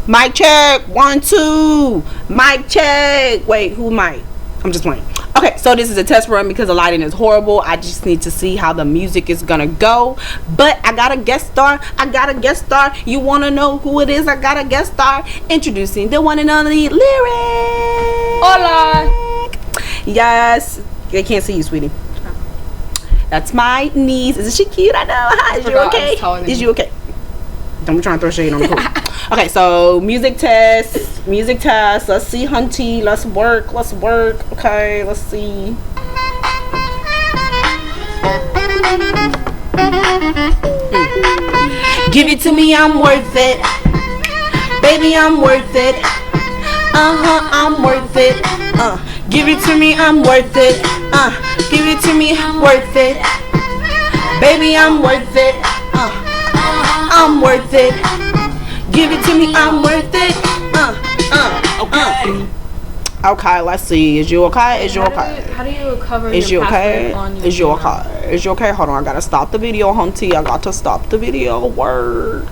Mic check. 1, 2. Mic check. Wait, who mic? I'm just playing. Okay, so this is a test run because the lighting is horrible. I just need to see how the music is gonna go. But I got a guest star. You wanna know who it is? I got a guest star. Introducing the one and only Lyric. Hola. Yes. They can't see you, sweetie. That's my niece. Isn't she cute? I know. Hi. Is you okay? Is you okay? Don't be trying to throw shade on the pool. Okay, so music test. Let's see, hunty. Let's work. Okay, let's see. Give it to me, I'm worth it. Baby, I'm worth it. I'm worth it. Give it to me, I'm worth it. Give it to me, I'm worth it. Baby, I'm worth it. I'm worth it. Give it to me, I'm worth it. Okay. Okay, let's see. Is you okay? How do you cover Is your you okay? password on your Is you email? okay? Is you okay? Hold on, I gotta stop the video, hunty. I got to stop the video. Word.